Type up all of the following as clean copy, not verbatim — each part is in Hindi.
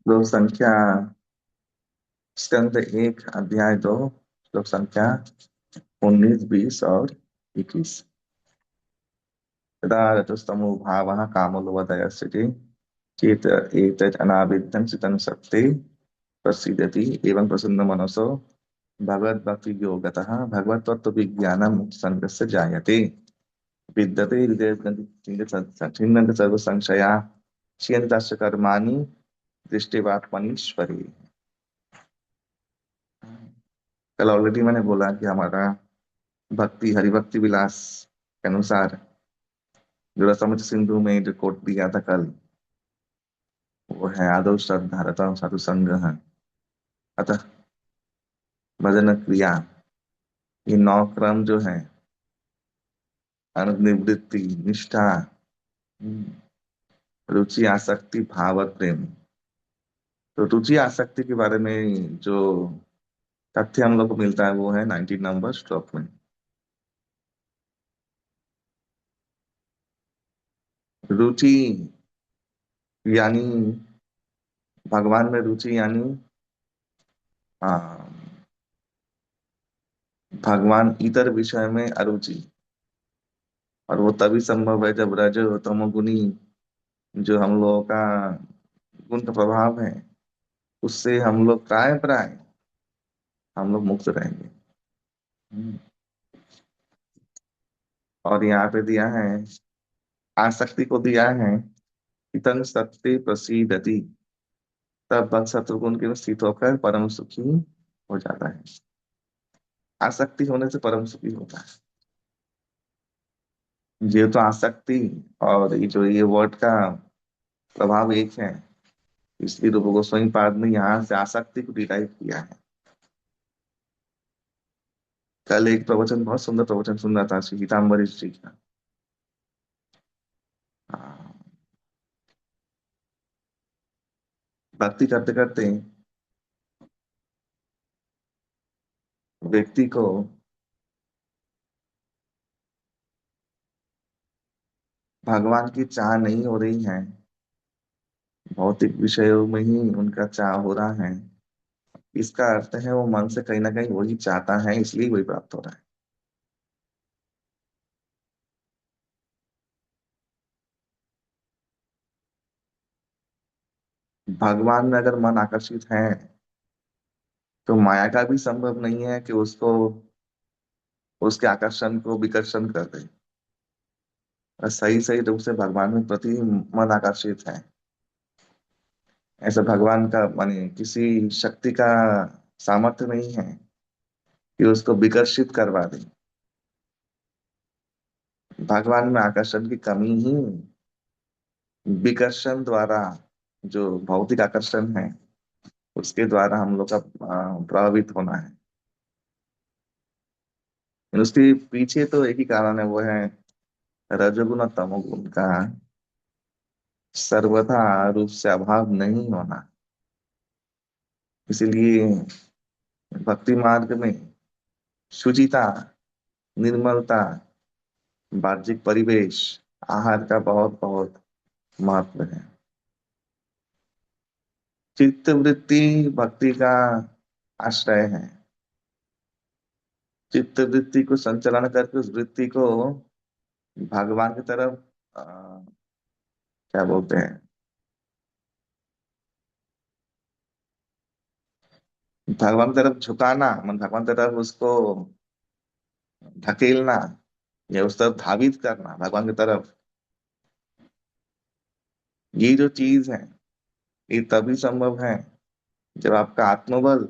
श्लोक संख्या स्कंद 1 अध्याय 2 श्लोक संख्या 19, 20 और 21। तदा रजस्तमो भावः कामोल्लवदयस्यति चेत एतत् अनाविद्धं चितं सत्ते प्रसीदति एवं प्रसन्न मनसो भगवद्भक्ति योगतः भगवत्तत्व विज्ञानम् संगस्य जायते विद्यते हृदय छिन्नन्ति सर्व संशया क्षीयन्ताश्च कर्माणि दृष्टिवात्मनीश्वरी। कल ऑलरेडी मैंने बोला कि हमारा भक्ति हरिभक्ति विलास के अनुसार जो रसमच सिंधु में जो कोट दिया था कल, वो है आदौ श्रद्धा रतम साधु संग है। अतः भजन क्रिया ये 9 क्रम जो है अनुनिवृत्ति निष्ठा रुचि आसक्ति भाव और प्रेम। तो रुचि आसक्ति के बारे में जो तथ्य हम लोग को मिलता है वो है 19 नंबर श्लोक में। रुचि यानी भगवान में रुचि यानी भगवान इतर विषय में अरुचि। और वो तभी संभव है जब रज तमोगुनी जो हम लोगों का गुण का प्रभाव है उससे हम लोग प्राय प्राय हम लोग मुक्त रहेंगे। हम्म। और यहाँ पे दिया है आसक्ति को दिया है इतन सत्ते प्रसीदति, तब भक्त शत्रुघ्न के में स्थित होकर परम सुखी हो जाता है। आसक्ति होने से परम सुखी होता है। ये तो आसक्ति और ये जो ये वर्ड का प्रभाव एक है, इसलिए रूप गोस्वामी पाद ने यहाँ से आसक्ति को डिराइव किया है। कल एक प्रवचन बहुत सुंदर प्रवचन सुन रहा था श्री गीताम्बरी जी का। हाँ, भक्ति करते करते व्यक्ति को भगवान की चाह नहीं हो रही है, भौतिक विषयों में ही उनका चाह हो रहा है। इसका अर्थ है वो मन से कहीं ना कहीं वही चाहता है, इसलिए वही प्राप्त हो रहा है। भगवान में अगर मन आकर्षित है तो माया का भी संभव नहीं है कि उसको उसके आकर्षण को विकर्षण कर दे। और सही सही रूप से भगवान में प्रति मन आकर्षित है, ऐसा भगवान का माने किसी शक्ति का सामर्थ्य नहीं है कि उसको विकर्षित करवा दे। भगवान में आकर्षण की कमी ही विकर्षण द्वारा, जो भौतिक आकर्षण है उसके द्वारा हम लोग का प्रभावित होना है। उसके पीछे तो एक ही कारण है, वो है रजोगुण और तमोगुण का सर्वथा रूप से अभाव नहीं होना। इसीलिए भक्ति मार्ग में शुचिता, निर्मलता, वाह्यिक परिवेश, आहार का बहुत बहुत महत्व है। चित्त वृत्ति भक्ति का आश्रय है। चित्त वृत्ति को संचालन करके उस वृत्ति को भगवान की तरफ क्या बोलते हैं, भगवान की तरफ झुकाना, मन भगवान की तरफ उसको धकेलना या उस तरफ धावित करना भगवान की तरफ। ये जो चीज है ये तभी संभव है जब आपका आत्मबल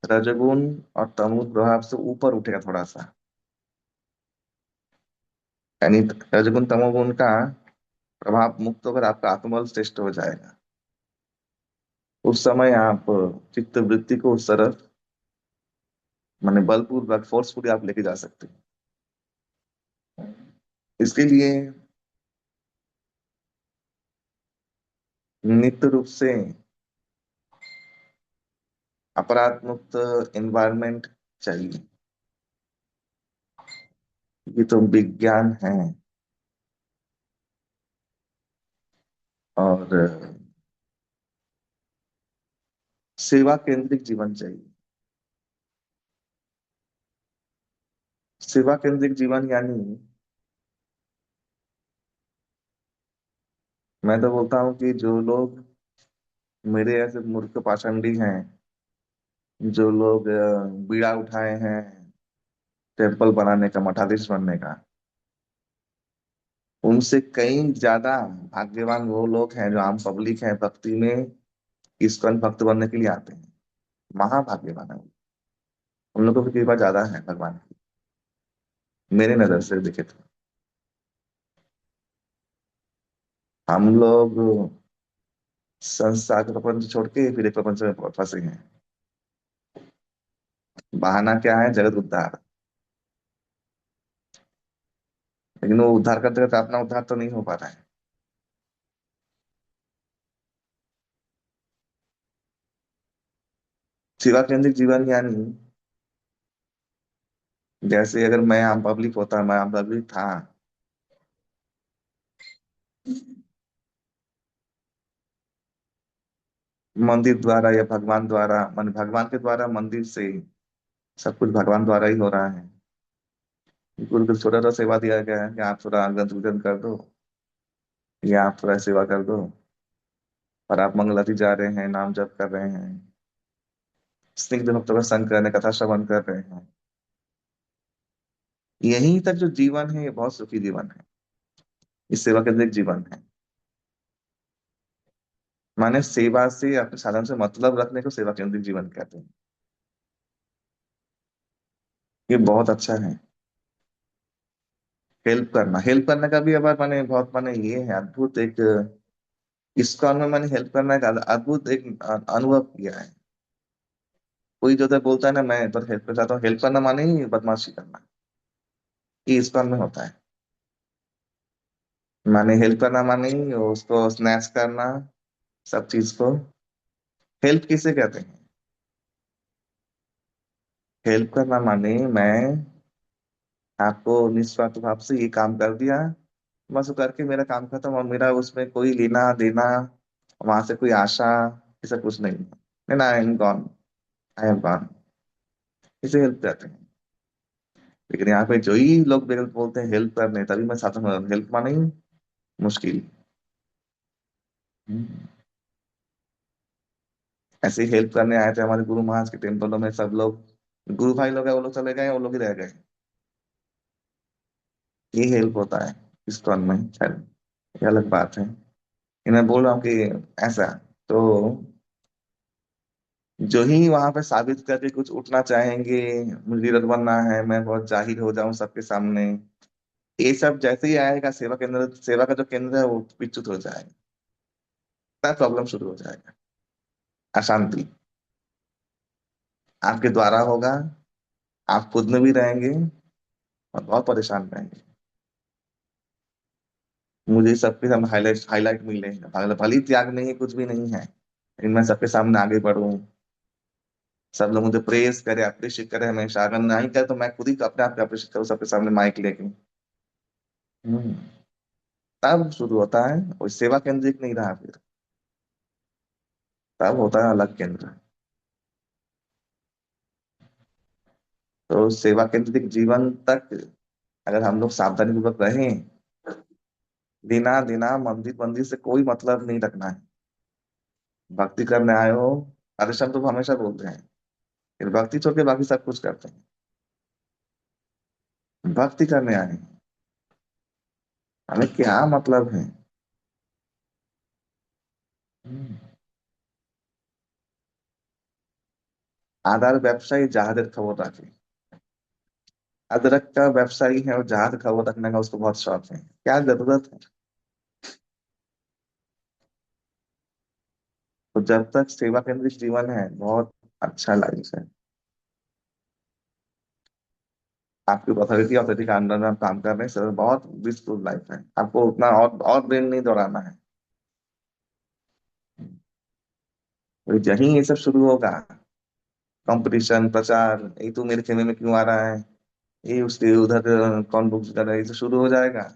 रजगुण और तमोगुण प्रभाव से ऊपर उठेगा थोड़ा सा। यानी रजगुण तमोगुण का प्रभाव मुक्त होकर आपका आत्मबल श्रेष्ठ हो जाएगा। उस समय आप चित्त वृत्ति को उस तरफ माने बलपूर्वक फोर्सफुली आप लेके जा सकते हैं। इसके लिए नित्य रूप से अपराध मुक्त एनवायरनमेंट चाहिए। ये तो विज्ञान है। और सेवा केंद्रित जीवन चाहिए। सेवा केंद्रित जीवन यानी, मैं तो बोलता हूँ कि जो लोग मेरे ऐसे मूर्ख पाषंडी हैं, जो लोग बीड़ा उठाए हैं टेम्पल बनाने का, मठाधीश बनने का, उनसे कई ज्यादा भाग्यवान वो लोग हैं जो आम पब्लिक हैं, भक्ति में इस्कॉन भक्त बनने के लिए आते हैं। महाभाग्यवान है। उन लोगों की कृपा ज्यादा है भगवान की, मेरे नजर से देखे तो। हम लोग संसार के प्रपंच छोड़ के फिर एक प्रपंच में फंसे हैं। बहाना क्या है? जगत उद्धार। लेकिन वो उद्धार करते करते अपना उद्धार तो नहीं हो पा रहा है। सेवा केंद्रित जीवन यानी, जैसे अगर मैं आम पब्लिक होता, मैं आम पब्लिक था, मंदिर द्वारा या भगवान द्वारा, मान भगवान के द्वारा, मंदिर से सब कुछ भगवान द्वारा ही हो रहा है। गुरु को छोटा सा सेवा दिया गया है कि आप थोड़ा अंगन पूजन कर दो, या आप थोड़ा सेवा कर दो, और आप मंगल आरती जा रहे हैं, नाम जप कर रहे हैं, स्निग्ध भक्तों का संग कर रहे हैं, कथा श्रवण कर रहे हैं। यहीं तक जो जीवन है ये बहुत सुखी जीवन है। इस सेवा केंद्रित जीवन है। माने सेवा से, अपने साधन से मतलब रखने को सेवा केंद्रित जीवन कहते हैं। ये बहुत अच्छा है। हेल्प करना, हेल्प करने का भी अब माने बहुत, माने ये है अद्भुत एक, इस काम में मैंने हेल्प करना एक अद्भुत एक अनुभव किया है। कोई जो है बोलता है ना मैं तो हेल्प कर चाहता हूँ, हेल्प करना माने ही बदमाशी करना, ये इस काम में होता है। माने हेल्प करना माने ही उसको स्नैच करना, सब चीज को। हेल्प किसे कहते हैं? हेल्प करना माने मैं आपको निस्वार्थ भाव से ये काम कर दिया, बस वो करके मेरा काम खत्म, और मेरा उसमें कोई लेना देना, वहां से कोई आशा, ये सब कुछ नहीं है ना। I am gone, I am gone, इसे हेल्प कहते हैं। लेकिन यहाँ पे जो ही लोग बोलते हैं हेल्प करने, तभी मैं साथ में, हेल्प माने ही मुश्किल। हम्म। ऐसे ही हेल्प करने आए थे हमारे गुरु महाराज के टेम्पलों में सब लोग, गुरु भाई लोग हैं वो लोग चले गए, वो लोग ही रह गए। ये हेल्प होता है इस कर्म में, खैर ये अलग बात है। मैं बोल रहा हूँ कि ऐसा, तो जो ही वहां पे साबित करके कुछ उठना चाहेंगे, मुझे लीडर बनना है, मैं बहुत जाहिर हो जाऊं सबके सामने, ये सब जैसे ही आएगा, सेवा केंद्र, सेवा का जो केंद्र है वो विच्युत हो जाएगा, तब प्रॉब्लम शुरू हो जाएगा। अशांति आपके द्वारा होगा, आप खुद में भी रहेंगे और बहुत परेशान रहेंगे। मुझे सबके सामने हाईलाइट हाईलाइट मिले हैं, भले ही त्याग नहीं है, कुछ भी नहीं है, लेकिन मैं सबके सामने आगे बढ़ूं, सब लोग मुझे प्रेस करे, अप्रिशिएट करे हमेशा, अगर नहीं करे तो मैं खुद ही अपने आप को अप्रिशिएट करूँ सबके सामने माइक लेके। हम्म। तब शुरू होता है, और सेवा केंद्रित नहीं रहा फिर, तब होता है अलग केंद्र। तो सेवा केंद्रित जीवन तक अगर हम लोग सावधानी पूर्वक रहें, बिना बिना मंदिर मंदिर से कोई मतलब नहीं रखना है। भक्ति करने आए हो, हरिशन तो हमेशा बोलते हैं, फिर भक्ति छोड़ के बाकी सब कुछ करते हैं। भक्ति करने आए हैं, हमें क्या मतलब है? हम्म। आधार व्यवसायी जहाज खबर रखे, अदरक का व्यवसायी है और जहाज खबर रखने का उसको बहुत शौक है, क्या जरूरत है? तो जब तक सेवा केंद्रित जीवन है, बहुत अच्छा लाइफ है। आपकी अथॉरिटी अथॉरिटी के अंडर में आप काम कर रहे हैं सर, बहुत पीसफुल लाइफ है, आपको उतना और ब्रेन नहीं दौड़ाना है। तो यही ये सब शुरू होगा, कंपटीशन, प्रचार, ये तू मेरे खेमे में क्यों आ रहा है, ये उसके उधर कौन बुक कर रहा है, ये तो शुरू हो जाएगा।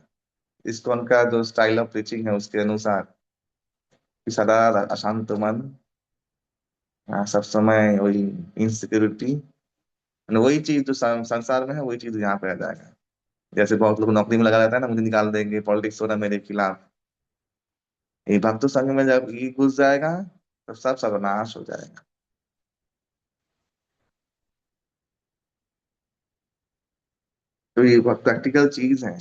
इस्कॉन का जो स्टाइल ऑफ टीचिंग है उसके अनुसार कि सदा अशांत मन, हाँ, सब समय वही इनसिक्योरिटी, वही चीज जो संसार में है वही चीज यहाँ पे आ जाएगा। जैसे बहुत लोग नौकरी में लगा रहता है ना, मुझे निकाल देंगे, पॉलिटिक्स हो रहा है मेरे खिलाफ। ये भक्तों संघ में जब ये घुस जाएगा तो सब सर्वनाश हो जाएगा। तो ये बहुत प्रैक्टिकल चीज है।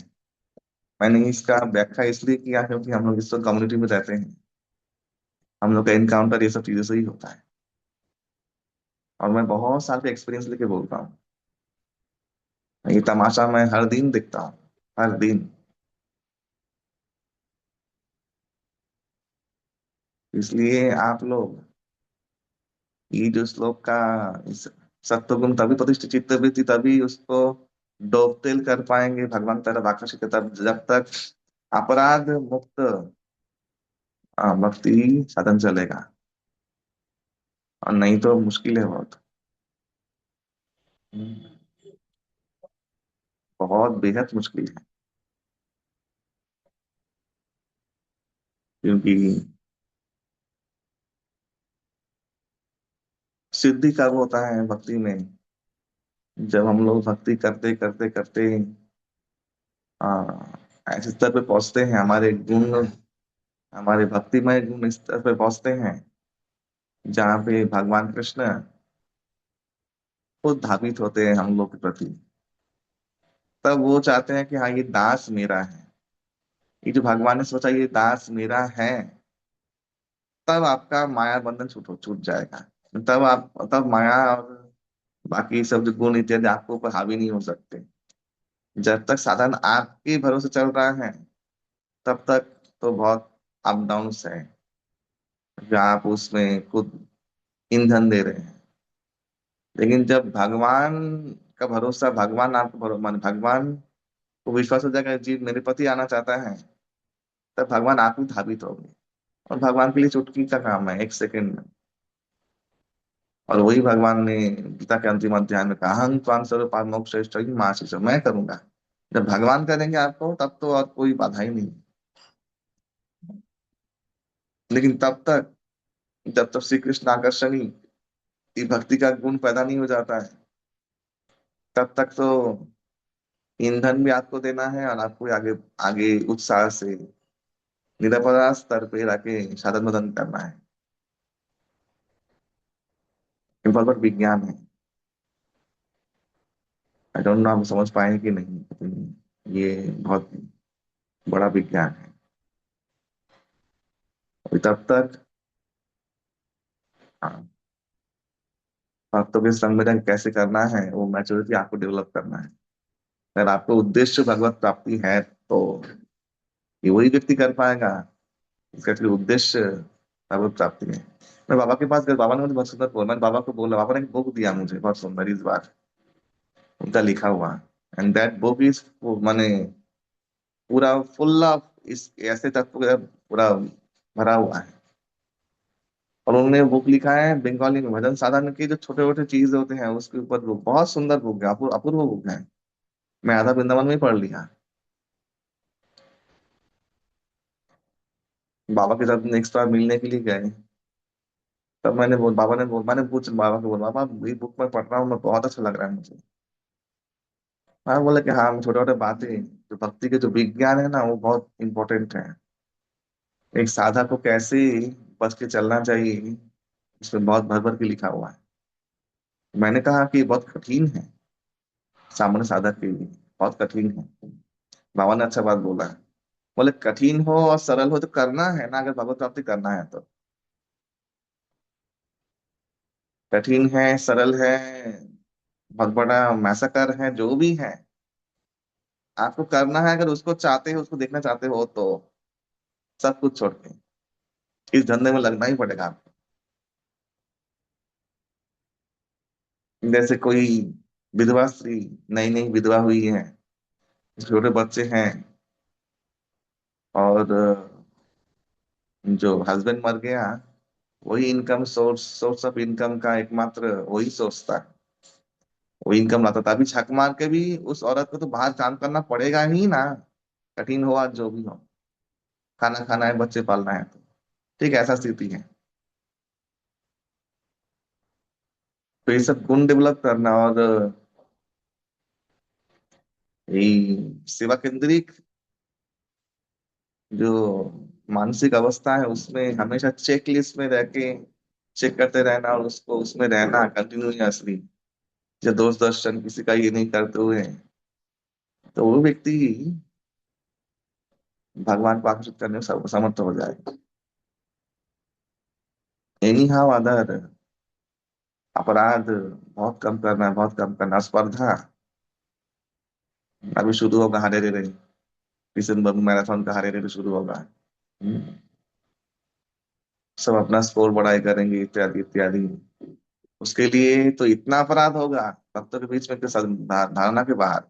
मैंने इसका व्याख्या इसलिए किया क्योंकि हम लोग इस कम्युनिटी में रहते हैं, हम लोग का इनकाउंटर ये सब चीजों से ही होता है। और मैं बहुत साल का एक्सपीरियंस लेके बोलता हूँ, ये तमाशा मैं हर दिन दिखता हूँ, हर दिन। इसलिए आप लोग ये जो श्लोक का इस सत्वगुण तभी प्रतिष्ठित चित्तवृत्ति तभी उसको डोबतेल कर पाएंगे भगवान तरफ आकर्षित, तब जब तक अपराध मुक्त भक्ति साधन चलेगा, और नहीं तो मुश्किल है बहुत। बहुत बेहद मुश्किल है। क्योंकि सिद्धि कब होता है भक्ति में, जब हम लोग भक्ति करते करते करते आ, ऐसे स्तर पे पहुंचते हैं, हमारे गुण, हमारे भक्तिमय गुण इस स्तर पे पहुंचते हैं जहाँ पे भगवान कृष्ण खुद धावित होते हैं हम लोग के प्रति। तब वो चाहते हैं कि हाँ ये दास मेरा है, ये जो भगवान ने सोचा ये दास मेरा है, तब आपका माया बंधन छूट छूट जाएगा। तब माया और बाकी सब जो गुण इत्यादि आपके ऊपर हावी नहीं हो सकते। जब तक साधन आपके भरोसे चल रहा है तब तक तो बहुत अप डाउन है, जो आप उसमें खुद ईंधन दे रहे हैं। लेकिन जब भगवान का भरोसा, भगवान आपको मान भगवान को विश्वास हो जाएगा जी मेरे पति आना चाहता है, तब भगवान आप ही धावित होंगे। और भगवान के लिए चुटकी का काम है, एक सेकंड में। और वही भगवान ने गीता के अंतिम अध्याय में कहा, अहं त्वां सर्व मोक्ष माँ से मैं करूंगा। जब भगवान करेंगे आपको तब तो और कोई बाधा ही नहीं। लेकिन जब तक श्री कृष्ण आकर्षणी ये भक्ति का गुण पैदा नहीं हो जाता है, तब तक तो ईंधन भी आपको देना है और आपको आगे आगे उत्साह से निरपराध स्तर पे आके साधन वदन करना है। ये बहुत बड़ा विज्ञान है। आई डोंट नो आप समझ पाए कि नहीं, लेकिन ये बहुत बड़ा विज्ञान है। अभी तब तक हाँ, भक्तों के संग में कैसे करना है वो मैच्योरिटी आपको डेवलप करना है। अगर आपको उद्देश्य भगवत प्राप्ति है तो ये वही व्यक्ति कर पाएगा, इसका एक्चुअली उद्देश्य भगवत प्राप्ति है। मैं बाबा के पास गया, बाबा ने मुझे बहुत सुंदर बोला, मैंने बाबा को बोला, बाबा ने एक बुक दिया मुझे बहुत सुंदर इस बार, उनका लिखा हुआ। एंड दैट बुक इज माने पूरा फुल ऑफ इस ऐसे तत्व का पूरा भरा हुआ है। और उन्होंने बुक लिखा है बंगाली में, भजन साधन के जो छोटे छोटे चीज होते हैं उसके ऊपर बुक, बहुत सुंदर बुक है, अपूर्व बुक है। मैं आधा वृंदावन में ही पढ़ लिया। बाबा के साथ नेक्स्ट बार मिलने के लिए गए, तब मैंने पूछ बाबा को बोला, बाबा ये बुक मैं पढ़ रहा हूँ, मैं बहुत अच्छा लग रहा है मुझे। हाँ बोले कि हाँ छोटे छोटे बातें, जो भक्ति के जो विज्ञान है ना वो बहुत इंपॉर्टेंट है। एक साधक को कैसे बच के चलना चाहिए, इसमें बहुत भर भर के लिखा हुआ है। मैंने कहा कि बहुत कठिन है सामान्य साधक के लिए, बहुत कठिन है। बाबा ने अच्छा बात बोला है, बोले कठिन हो और सरल हो तो करना है ना, अगर भगवत प्राप्ति करना है तो। कठिन है, सरल है, बहुत बड़ा मैसेकर है, जो भी है, आपको करना है। अगर उसको चाहते हो, उसको देखना चाहते हो तो सब कुछ छोड़ के इस धंधे में लगना ही पड़ेगा आपको। जैसे कोई विधवा स्त्री, नई नई विधवा हुई है, छोटे बच्चे हैं, और जो हस्बैंड मर गया, वही इनकम सोर्स ऑफ इनकम का एकमात्र वही सोचता है, वही इनकम लाता था। अभी छक मार के भी उस औरत को तो बाहर काम करना पड़ेगा ही ना, कठिन हो आज जो भी हो, खाना खाना है, बच्चे पालना है तो। ठीक है, ऐसा स्थिति है। तो ये सब गुण डेवलप करना, और यही सेवा केंद्रित जो मानसिक अवस्था है उसमें हमेशा चेक लिस्ट में रह के चेक करते रहना, और उसको उसमें रहना कंटिन्यूअसली, जो दोष दर्शन किसी का ये नहीं करते हुए, तो वो व्यक्ति भगवान को आकर्षित करने में समर्थ हो जाए। एनी हाउ अदर, अपराध बहुत कम करना, बहुत कम करना। स्पर्धा अभी शुरू होगा, हरे रे, दिसंबर में मैराथन का हरे रे शुरू होगा। हम्म, सब अपना स्कोर बढ़ाई करेंगे, इत्यादि इत्यादि। उसके लिए तो इतना अपराध होगा भक्तों के बीच में कि धारणा के बाहर।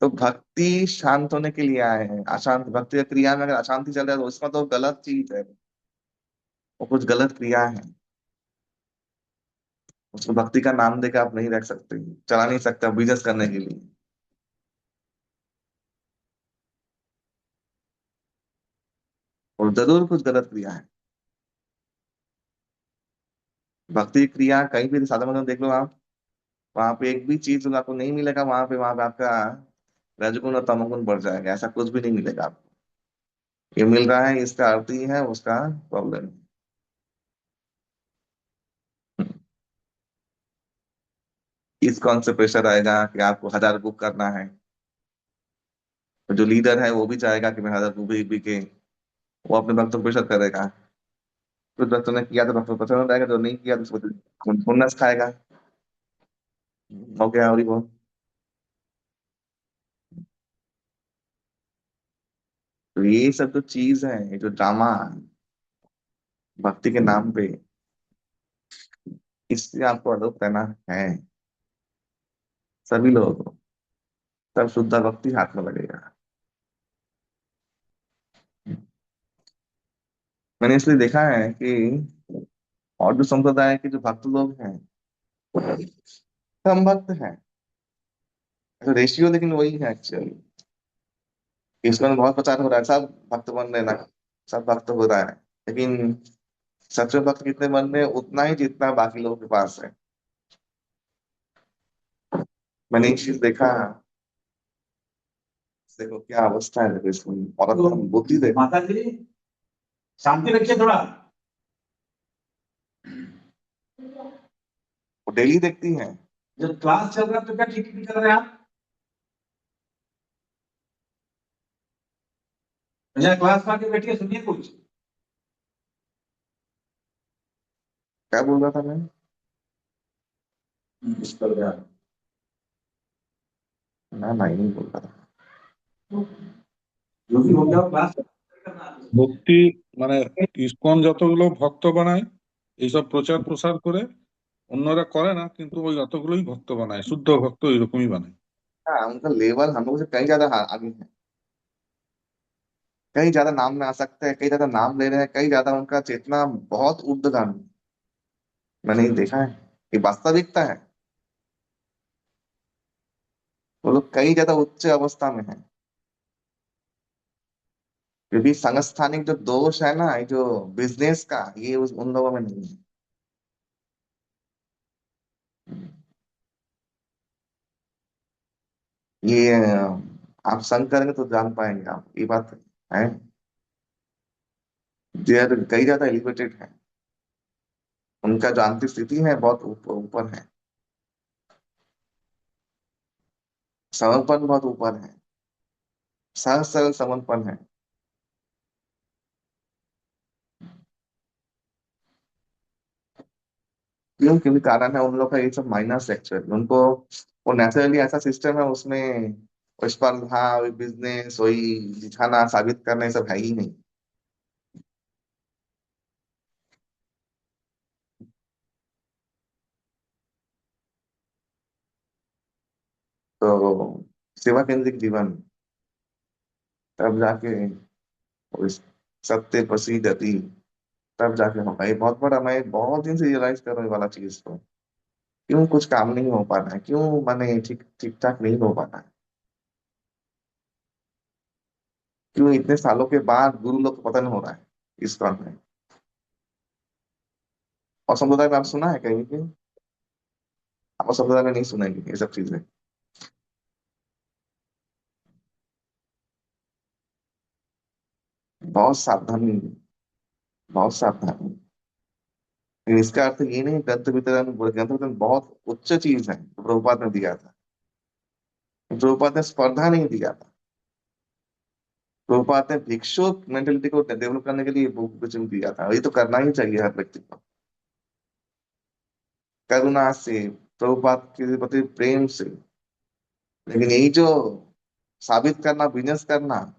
तो भक्ति शांत होने के लिए आए हैं। अशांत भक्ति क्रिया में अगर अशांति चल रहा है तो उसमें तो गलत चीज है, वो कुछ गलत क्रिया है। उसको भक्ति का नाम देकर आप नहीं रख सकते, चला नहीं सकता बिजनेस करने के लिए। और जरूर कुछ गलत क्रिया है। भक्ति क्रिया कहीं भी साधन में देख लो आप, वहां पे एक भी चीज आपको नहीं मिलेगा, वहां पे आपका रजगुण और तमोगुण बढ़ जाएगा, ऐसा कुछ भी नहीं मिलेगा आपको। ये मिल रहा है, इसका अर्थ ही है उसका प्रॉब्लम। इस कौन से प्रेशर आएगा कि आपको 1000 बुक करना है, तो जो लीडर है वो भी चाहेगा कि मैं 1000 बुक भी बिके, वो अपने भक्तों को प्रेशर करेगा। तो भक्तों ने किया तो भक्तों को पसंद आएगा, जो नहीं किया तो उसको खुन्नस खाएगा। हो गया, और ही वो। तो ये सब जो चीज है, ये जो ड्रामा भक्ति के नाम पे, इससे आपको अलग रहना है। सभी लोगों को, तब शुद्ध भक्ति हाथ में लगेगा। मैंने इसलिए देखा है कि और जो संप्रदाय के जो भक्त लोग हैं, कम भक्त हैं, रेशियो लेकिन वही है एक्चुअली। इसमें बहुत प्रचार हो रहा है, सब भक्त बन रहे ना, सब भक्त हो रहा है, लेकिन सच में भक्त कितने बन रहे हैं, उतना ही जितना बाकी लोगों के पास है। मैंने एक चीज देखा, देखो क्या अवस्था है, देखो इसमें औरत का बुद्धि देखो। माता जी शांति रखिए थोड़ा। वो डेली देखती हैं। जब क्लास चल रहा है तो क्या ठीक नहीं कर रहे हैं आप? अच्छा, क्लास में आके बैठिए, सुनिए कुछ। क्या बोल रहा था मैं? इस पर गया। ना ही नहीं बोल रहा था। जो भी हो गया क्लास करना है। ভক্তি মানে ইসকন যতগুলো ভক্ত বানায়, এইসব প্রচার প্রসার করে, অন্যরা করে না, কিন্তু ওই অতগুলোই ভক্ত বানায়, শুদ্ধ ভক্ত এরকমই বানায়। हाँ, उनका लेवल हम लोग से कहीं ज्यादा आगे है। कहीं ज्यादा नाम में आ सकते हैं, कहीं ज्यादा नाम ले रहे हैं, कहीं ज्यादा उनका चेतना बहुत ऊर्ध्वगामी। मैंने ये देखा है, ये वास्तविकता है। वो लोग कहीं ज्यादा उच्च अवस्था में है, क्योंकि सांगस्थानिक जो दोष है ना, ये जो बिजनेस का, ये उन लोगों में नहीं है। ये आप संग करेंगे तो जान पाएंगे आप, ये बात है। दे आर कई ज्यादा एलिवेटेड है, उनका जो आंतरिक स्थिति है बहुत ऊपर ऊपर है, समर्पण बहुत ऊपर है, सहज सरल समर्पण है। क्यों? क्योंकि कारण है उन लोग का ये सब माइनस एक्चुअली उनको, वो नेचुरली ऐसा सिस्टम है उसमें, वो स्पर्धा, वही बिजनेस, वही दिखाना साबित करना, ये सब है ही नहीं। तो सेवा केंद्रित जीवन, तब जाके वो सत्य प्रसिद्धि, तब जाके होगा। ये बहुत बड़ा, मैं बहुत दिन से रियलाइज कर रहा हूँ ये वाला चीज को। क्यों कुछ काम नहीं हो पा रहा है, क्यों माने ठीक ठीक ठाक नहीं हो पा रहा है, क्यों इतने सालों के बाद गुरु लोग का पतन हो रहा है इस बात में। और संप्रदाय में आप सुना है कहीं भी? आप संप्रदाय में नहीं सुनेंगे ये सब चीजें। बहुत सावधानी, बहुत सावधानी। लेकिन इसका अर्थ ये नहीं ग्रंथ वितरण बहुत उच्च चीज है जो प्रभुपाद ने दिया था। प्रभुपाद ने स्पर्धा नहीं दिया था। प्रभुपाद ने भिक्षु मेंटेलिटी को डेवलप करने के लिए बुक विजन दिया था। ये तो करना ही चाहिए हर व्यक्ति को, करुणा से, प्रभुपाद के प्रति प्रेम से। लेकिन यही जो साबित करना, बिजनेस करना,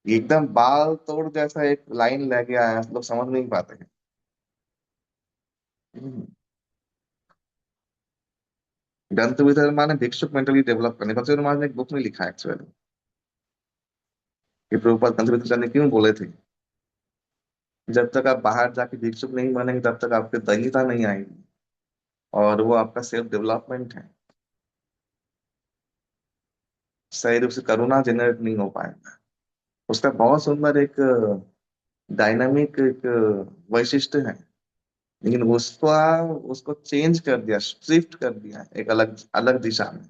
ये एकदम बाल तोड़ जैसा एक लाइन ले गया है, लोग समझ नहीं पाते हैं। हम्म। ग्रंथ वितरण माने भिक्षुक मेंटली डेवलप करने, भक्ति महाराज ने एक बुक में लिखा है एक्चुअली कि प्रभुपाद ग्रंथ वितरण करने क्यों बोले थे। जब तक आप बाहर जाके भिक्षुक नहीं बनेंगे तब तक आपके दयनीयता नहीं आएगी, और वो आपका सेल्फ डेवलपमेंट है। सही रूप से करुणा जनरेट नहीं हो पाएगा। उसका बहुत सुंदर एक डायनामिक एक वैशिष्ट्य है। लेकिन उसको उसको चेंज कर दिया, शिफ्ट कर दिया एक अलग अलग दिशा में।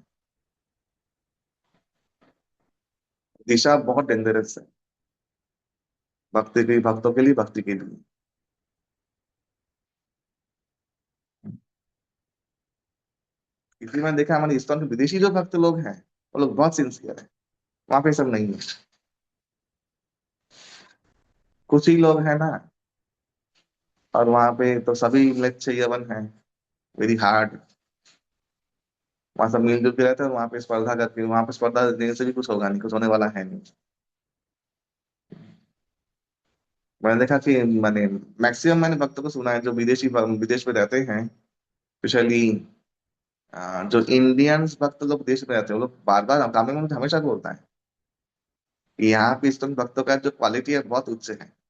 दिशा बहुत डेंजरस है, भक्ति के भक्तों के लिए, भक्ति के लिए। इसलिए मैंने देखा हमारे इस्कॉन के विदेशी जो भक्त लोग हैं वो लोग बहुत सिंसियर है। वहां पे सब नहीं है। कुछ ही लोग हैं ना, और वहां पे तो सभी म्लेच्छ यवन है, वेरी हार्ड। वहां सब मिलजुल के रहते हैं, और वहां पे स्पर्धा करके, वहां पे स्पर्धा देने से भी कुछ होगा नहीं, कुछ होने वाला है नहीं। मैंने देखा कि मैंने मैक्सिमम मैंने भक्तों को सुना है जो विदेश में रहते हैं, स्पेशली जो इंडियंस भक्त लोग विदेश में रहते हैं, वो लोग बार बार हंगामे में मुझे हमेशा बोलता है कि यहाँ पे इस भक्तों का जो क्वालिटी है बहुत उच्च है।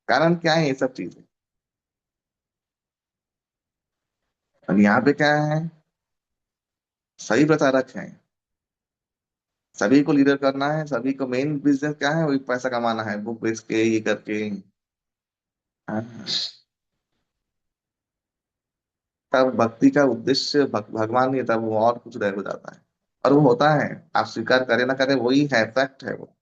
कारण क्या है ये सब चीजें? और यहाँ पे क्या है, सही प्रचारक हैं, सभी को लीडर करना है, सभी को मेन बिजनेस क्या है, वही पैसा कमाना है, बुक बेच के ये करके। हाँ। तब भक्ति का उद्देश्य भगवान नहीं, तब वो और कुछ रह हो जाता है। और वो होता है, आप स्वीकार करें ना करें, वही है, फैक्ट है वो।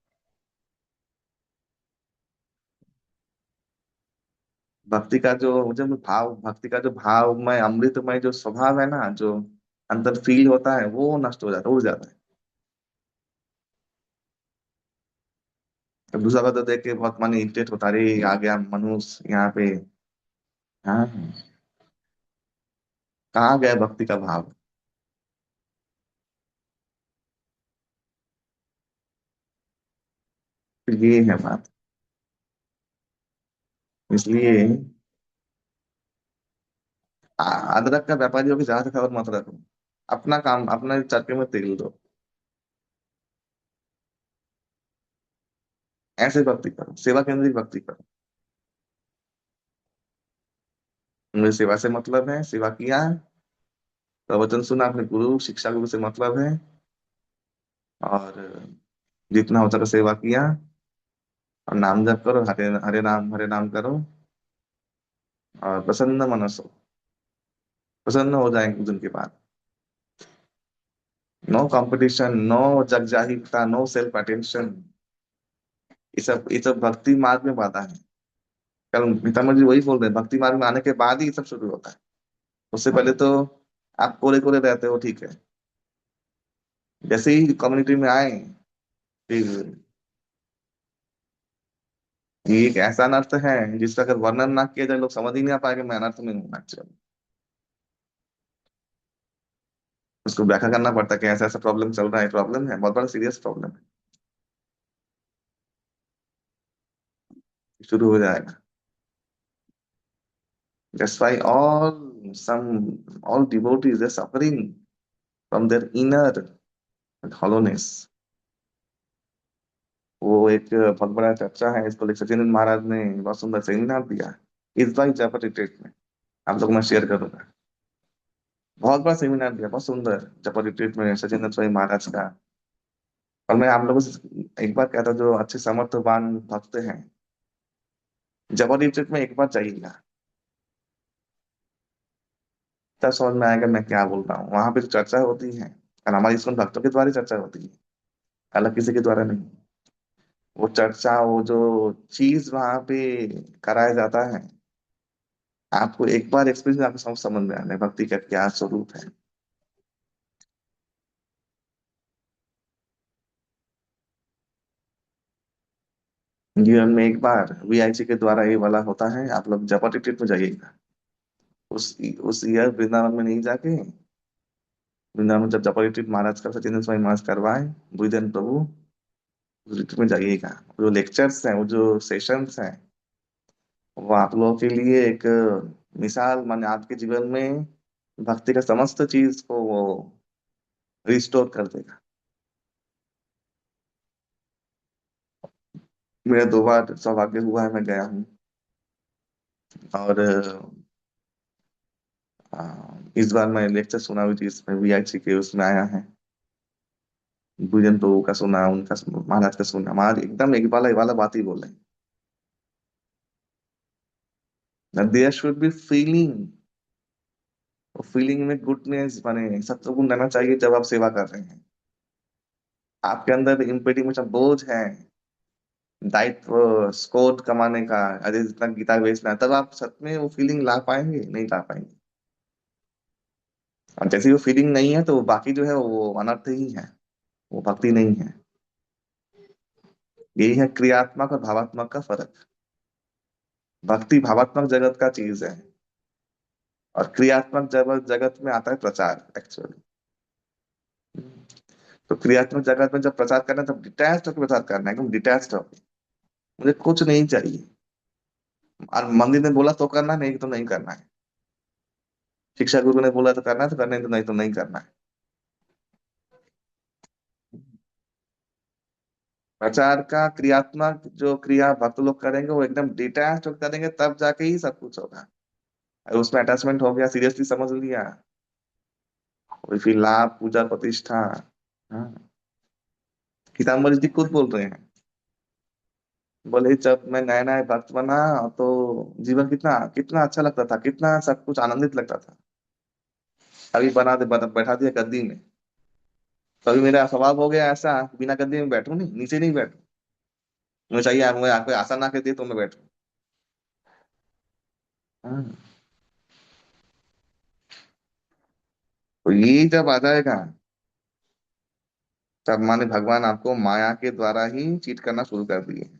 भक्ति का जो भाव, भक्ति का जो भावमय अमृतमय जो स्वभाव है ना, जो अंदर फील होता है, वो नष्ट हो जाता है, उड़ जाता है। तो दूसरा बात तो देख के बहुत मन इरिटेट होता है, अरे आ गया मनुष्य यहाँ पे। हाँ, कहाँ गया भक्ति का भाव? तो ये है बात। इसलिए अदरक का व्यापारी हो के ज्यादा खबर मत रखो। अपना काम, अपना चरखे में तेल दो। ऐसे भक्ति करो, सेवा केंद्रित भक्ति करो। मुझे सेवा से मतलब है, सेवा किया, प्रवचन सुना, अपने गुरु शिक्षा गुरु से मतलब है, और जितना हो सके सेवा किया, और नाम जप करो, हरे नाम करो, और प्रसन्न मनस हो, प्रसन्न हो जाएंगे कुछ दिन के बाद। नो कंपटीशन, नो जगजाहिरता, नो सेल्फ अटेंशन। ये सब भक्ति मार्ग में बाधा है। कल पितामह जी वही बोल रहे हैं, भक्ति मार्ग में आने के बाद ही ये सब शुरू होता है। उससे पहले तो आप कोरे कोरे रहते हो, ठीक है। जैसे ही कम्युनिटी में आए, फिर ये एक ऐसा अनर्थ है जिसका अगर वर्णन ना किया जाए, लोग समझ ही नहीं आ पाएंगे मैं अनर्थ में हूँ एक्चुअली। उसको व्याख्या करना पड़ता है कि ऐसा ऐसा प्रॉब्लम चल रहा है, प्रॉब्लम है, बहुत बड़ा सीरियस प्रॉब्लम है, शुरू हो जाएगा। That's why all devotees are suffering from their inner hollowness. वो एक बहुत बड़ा चर्चा है, इसको सचिन महाराज ने बहुत सुंदर सेमिनार दिया इस बार जापा रिट्रीट में। आप लोग मैं शेयर करूंगा। बहुत बड़ा सेमिनार दिया, बहुत सुंदर, जापा रिट्रीट में सचिन स्वामी महाराज का। और मैं आप लोगों से एक बार कहता, जो अच्छे समर्थवान भक्त हैं, जब रिट्रीट में एक बार जाइएगा, तब समझ में आएगा मैं क्या बोल रहा हूँ। वहां पे जो चर्चा होती है, और हमारी इसमें भक्तों के द्वारा ही चर्चा होती है, अलग किसी के द्वारा नहीं। वो चर्चा, वो जो चीज वहां पे कराया जाता है, आपको एक बार एक्सपीरियंस, आपको समझ में आना है भक्ति का क्या स्वरूप है। जीवन में एक बार वीआईसी के द्वारा ये वाला होता है, आप लोग जपा टिकट में जाइएगा। उस ईयर वृंदावन में नहीं जाके, वृंदावन में जब जपा टिकट महाराज का, सत्येंद्र स्वामी महाराज करवाए, बुधन प्रभु, उस retreat में जाइएगा। जो लेक्चर्स हैं, वो जो सेशंस हैं, वो आप लोगों के लिए एक मिसाल, माने आपके जीवन में भक्ति का समस्त चीज को वो रिस्टोर कर देगा। मेरा 2 बार सौभाग्य हुआ है, मैं गया हूँ। और इस बार मैं लेक्चर सुना हुई थी, इसमें वीआईसी के उसमें आया है। भुजन प्रभु का सुना, उनका महाराज का सुना। महाराज एकदम एक वाला बात ही बोले, there should be feeling. Feeling में गुडनेस बने, सत्वगुण रहना चाहिए जब आप सेवा कर रहे हैं। आपके अंदर इम्पेटिमेंट बोझ है, दायित्व, स्कोर कमाने का, अरे जितना गीता बेचना है, तब आप सच में वो फीलिंग ला पाएंगे? नहीं ला पाएंगे। और जैसे वो फीलिंग नहीं है, तो बाकी जो है वो अनर्थ ही है, वो भक्ति नहीं है। यही है क्रियात्मक और भावात्मक का फर्क। भक्ति भावात्मक जगत का चीज है, और क्रियात्मक जगत जगत में आता है प्रचार एक्चुअली। तो क्रियात्मक जगत में जब प्रचार करना है, तब डिटैच होकर प्रचार करना है, एकदम डिटैच होकर। मुझे कुछ नहीं चाहिए, और मंदिर ने बोला तो करना, नहीं तो नहीं करना है। शिक्षा गुरु ने बोला तो करना है, तो करना है, तो नहीं करना है। प्रचार का क्रियात्मक जो क्रिया भक्त लोग करेंगे, वो एकदम डिटैच होकर करेंगे, तब जाके ही सब कुछ होगा। और उसमें अटैचमेंट हो गया, सीरियसली समझ लिया, और फिर लाभ, पूजा, प्रतिष्ठा। हाँ, पीताम्बर जी खुद बोल रहे हैं, बोले जब मैं नया नया भक्त बना, तो जीवन कितना कितना अच्छा लगता था, कितना सब कुछ आनंदित लगता था। अभी बैठा दिया गद्दी में, तभी मेरा स्वभाव हो गया ऐसा, बिना गद्दी में बैठूं नहीं, नीचे नहीं बैठूं। मुझे चाहिए, मुझे कोई आसन ना के दे तो मैं बैठूं। हाँ, तो ये जब आ जाएगा, तब माने भगवान आपको माया के द्वारा ही चीट करना शुरू कर दिए।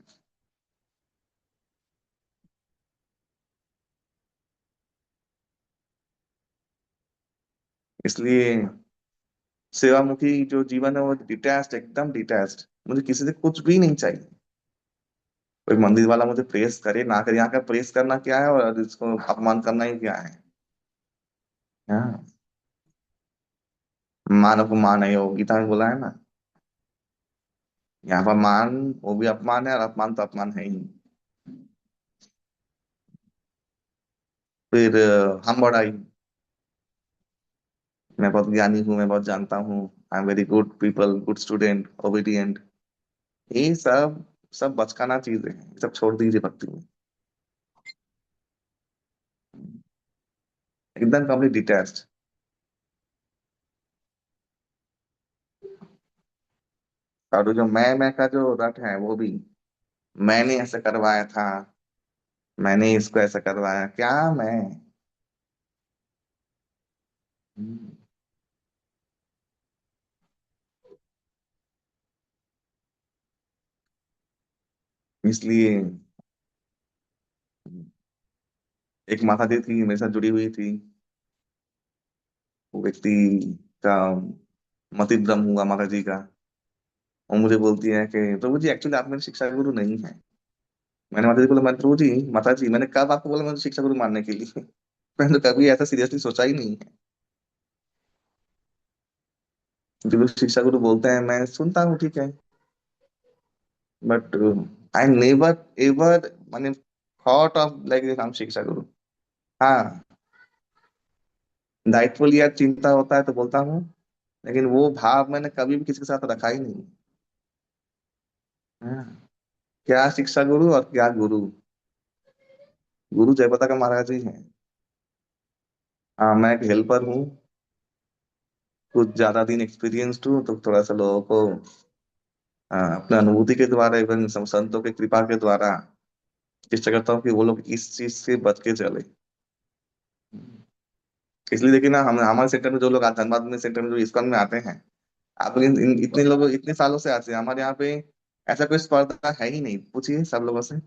इसलिए सेवामुखी जो जीवन है, वो डिटैच्ड, एकदम डिटैच्ड। मुझे किसी से कुछ भी नहीं चाहिए। कोई मंदिर वाला मुझे प्रेस करे ना करे, यहाँ का प्रेस करना क्या है और इसको अपमान करना ही क्या है। हाँ, मान अपमान है, वो गीता में बोला है ना। यहाँ पर मान, वो भी अपमान है, और अपमान तो अपमान है ही। फिर हम बड़ाई, मैं बहुत ज्ञानी हूँ, मैं बहुत जानता हूँ, I am very good people, good student, obedient. ये सब सब बचकाना चीजें हैं, ये सब छोड़ दीजिए भक्ति में। एकदम कंप्लीट डिटैच्ड। और जो मैं का जो रट है, वो भी मैंने ऐसे करवाया था, मैंने इसको ऐसा करवाया, क्या मैं। हम्म, इसलिए एक माता जी थी, मेरे साथ जुड़ी हुई थी। वो व्यक्ति का मति भ्रम हुआ माता जी का। वो मुझे बोलती है कि प्रभु जी, एक्चुअली आप मेरे शिक्षा गुरु नहीं है। मैंने माता जी को बोला, मैं प्रभु जी, माता जी, मैंने कब आपको बोला मुझे शिक्षा गुरु मानने के लिए? मैंने तो कभी ऐसा सीरियसली सोचा ही नहीं है। जो लोग शिक्षा गुरु बोलते हैं, मैं सुनता हूँ, ठीक है, बट आई नेवर एवर मैंने थॉट ऑफ लाइक हम शिक्षा गुरु। हाँ, दायित्व लिया, चिंता होता है तो बोलता हूँ, लेकिन वो भाव मैंने कभी भी किसी के साथ रखा ही नहीं। हाँ, क्या शिक्षा गुरु और क्या गुरु। गुरु जयप्रदा का महाराज ही हैं। हाँ, मैं एक हेल्पर हूँ। कुछ ज्यादा दिन एक्सपीरियंस्ड हूँ, तो थोड़ा सा लोगों को अपने अनुभूति के द्वारा, इवन संतों की कृपा के द्वारा चेष्टा करता हूँ कि वो लोग इस चीज से बच के चले। इसलिए देखिए ना, हम हमारे सेक्टर में जो लोग आते हैं, धनबाद में सेक्टर में जो इस्कॉन में आते हैं, आप इतने लोग इतने सालों से आते हैं हमारे यहाँ पे। ऐसा कोई स्पर्धा है ही नहीं, पूछिए सब लोगों से।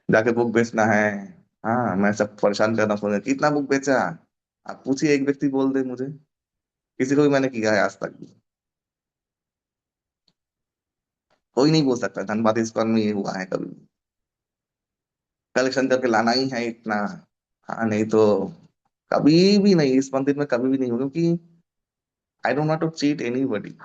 जाके बुक बेचना है। हाँ, मैं सब परेशान करना फोन करके, कितना बुक बेचा। आप पूछिए, एक व्यक्ति बोल दे मुझे। किसी को भी मैंने किया है आज तक भी। कोई नहीं बोल सकता धनबाद इस्कॉन में ये हुआ है कभी भी। कलेक्शन करके लाना ही है इतना। हाँ, नहीं तो कभी भी नहीं, इस मंदिर में कभी भी नहीं होगा, क्योंकि I don't want to cheat anybody.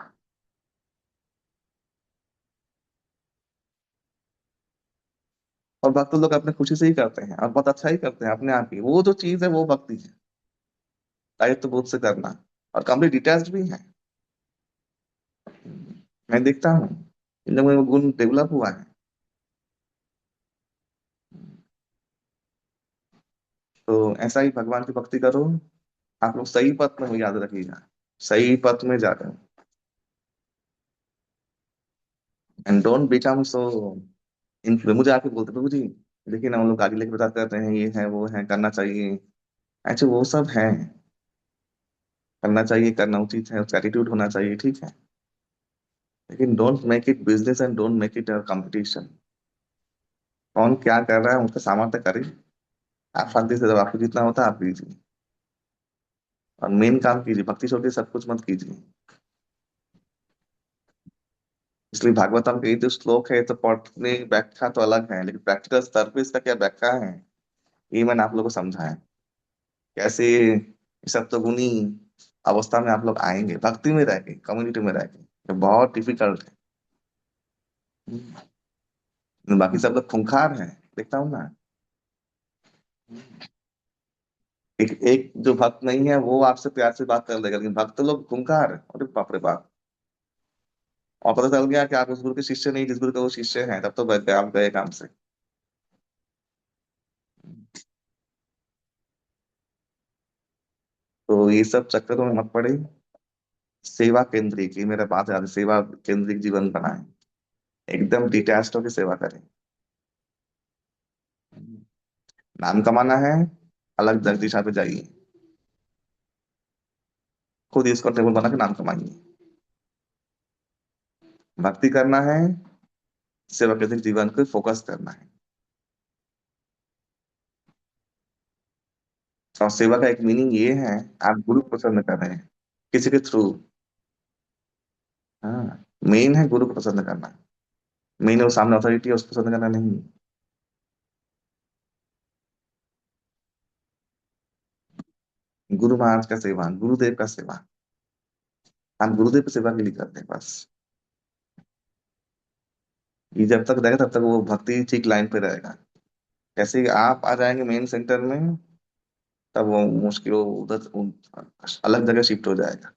और भक्त लोग अपने खुशी से ही करते हैं, और बहुत अच्छा ही करते हैं अपने आप ही। वो जो चीज है वो भक्ति है, दायित्व बोध से करना, और कंप्लीट डिटैच्ड भी है। मैं देखता हूँ इन लोगों में वो गुण डेवलप हुआ है। तो ऐसा ही भगवान की भक्ति करो। आप लोग सही पथ में हो, याद रखिएगा। सही पथ में जा रहे हो। And don't become so. इन मुझे आके बोलते प्रभु जी, देखिए ना, हम लोग आगे लेके बता करते हैं, ये है वो है, करना चाहिए। एक्चुअली वो सब है, करना चाहिए, करना उचित है, उसका एटीट्यूड होना चाहिए, ठीक है। लेकिन don't make it business and don't make it competition. कौन क्या कर रहा है उनका सामर्थ्य करे। आप शांति से, जब आपको जितना होता है आप कीजिए, और मेन काम कीजिए, भक्ति छोड़ के सब कुछ मत कीजिए। इसलिए भागवतम के ये जो श्लोक है, तो पढ़ने की व्याख्या तो अलग है, लेकिन प्रैक्टिकल स्तर पे इसका क्या व्याख्या है, ये मैंने आप लोगों को समझाया। कैसे सप्तगुणी अवस्था में आप लोग आएंगे भक्ति में रह के, कम्युनिटी में रह के, ये बहुत डिफिकल्ट है। बाकी सब लोग खूंखार हैं, देखता हूँ ना। एक एक जो भक्त नहीं है वो आपसे प्यार से बात कर लेगा, लेकिन भक्त लोग खूंखार, अरे बाप रे बाप। और पता चल गया कि आप उस गुरु के शिष्य नहीं जिस गुरु के वो शिष्य हैं, तब तो आप गए काम से। तो ये सब चक्करों में मत पड़े। सेवा केंद्रित, ये मेरा बात है, सेवा केंद्रित जीवन बनाए। एकदम डिटैच्ड होकर सेवा करें। नाम कमाना है, अलग जग दिशा पे जाइए। खुद इसको टेबल बना के नाम कमाइए। भक्ति करना है, सेवा केंद्रित जीवन को फोकस करना है। और सेवा का एक मीनिंग ये है, आप गुरु को प्रसन्न कर रहे हैं किसी के थ्रू। हाँ, मेन है गुरु को पसंद करना। मेन है वो सामने अथॉरिटी है, उसको पसंद करना नहीं। गुरु महाराज का सेवा, गुरुदेव का सेवा, हम गुरुदेव की सेवा के लिए करते हैं बस। ये जब तक रहेगा तब तक वो भक्ति ठीक लाइन पे रहेगा। जैसे ही आप आ जाएंगे मेन सेंटर में, तब वो मुश्किल, वो उधर अलग जगह शिफ्ट हो जाएगा।